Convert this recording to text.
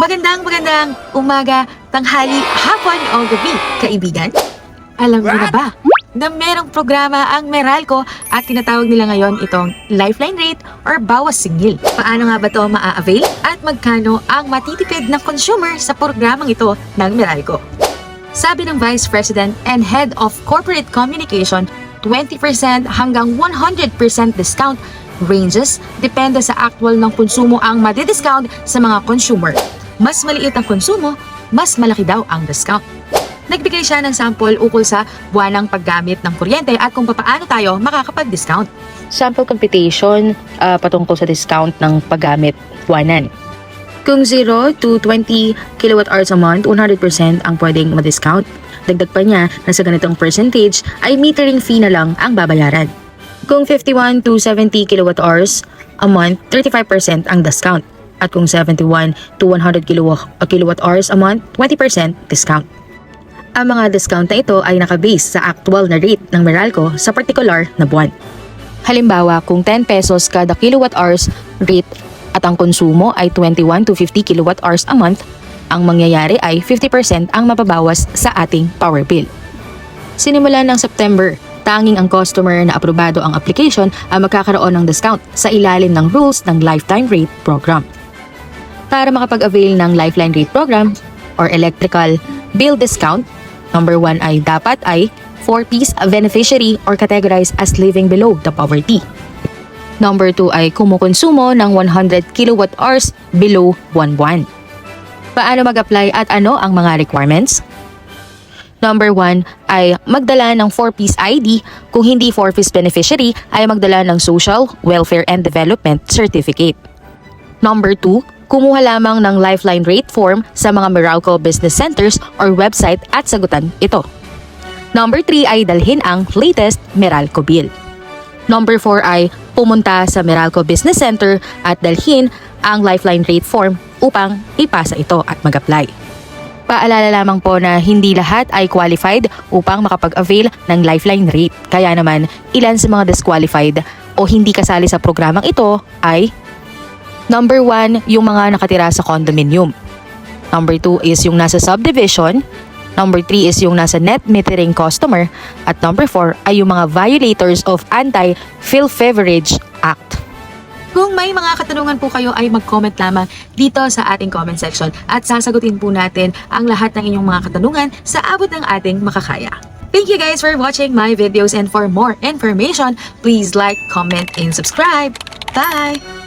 Magandang umaga, tanghali, hapon o gabi, kaibigan. Alam mo na ba na merong programa ang Meralco at tinatawag nila ngayon itong lifeline rate or bawas singil. Paano nga ba ito maa-avail at magkano ang matitipid ng consumer sa programang ito ng Meralco? Sabi ng Vice President and Head of Corporate Communication, 20% hanggang 100% discount ranges depende sa actual ng konsumo ang madidiscount sa mga consumer. Mas maliit ang konsumo, mas malaki daw ang discount. Nagbigay siya ng sample ukol sa buwanang paggamit ng kuryente at kung paano tayo makakapag-discount. Sample computation patungkol sa discount ng paggamit buwanan. Kung 0 to 20 kWh a month, 100% ang pwedeng ma-discount. Dagdag pa niya na sa ganitong percentage ay metering fee na lang ang babayaran. Kung 51 to 70 kWh a month, 35% ang discount. At kung 71 to 100 kWh a month, 20% discount. Ang mga discount na ito ay nakabase sa actual na rate ng Meralco sa particular na buwan. Halimbawa, kung 10 pesos kada kilowatt-hours rate at ang konsumo ay 21 to 50 kWh a month, ang mangyayari ay 50% ang mababawas sa ating power bill. Sinimula ng September, tanging ang customer na aprobado ang application ang magkakaroon ng discount sa ilalim ng rules ng Lifetime Rate Program. Para makapag-avail ng Lifeline Rate Program or Electrical Bill Discount, number 1 ay dapat ay 4Ps beneficiary or categorized as living below the poverty. Number 2 ay kumukonsumo ng 100 kWh below 1 buwan. Paano mag-apply at ano ang mga requirements? Number 1 ay magdala ng 4Ps ID. Kung hindi 4Ps beneficiary ay magdala ng Social, Welfare and Development Certificate. Number 2, kumuha lamang ng Lifeline Rate Form sa mga Meralco Business Centers or website at sagutan ito. Number 3 ay dalhin ang latest Meralco Bill. Number 4 ay pumunta sa Meralco Business Center at dalhin ang Lifeline Rate Form upang ipasa ito at mag-apply. Paalala lamang po na hindi lahat ay qualified upang makapag-avail ng Lifeline Rate. Kaya naman, ilan sa mga disqualified o hindi kasali sa programang ito ay Number 1, yung mga nakatira sa condominium. Number 2 is yung nasa subdivision. Number 3 is yung nasa net metering customer. At number 4 ay yung mga violators of Anti-Filthy Act. Kung may mga katanungan po kayo ay mag-comment lamang dito sa ating comment section at sasagutin po natin ang lahat ng inyong mga katanungan sa abot ng ating makakaya. Thank you guys for watching my videos and for more information, please like, comment, and subscribe. Bye!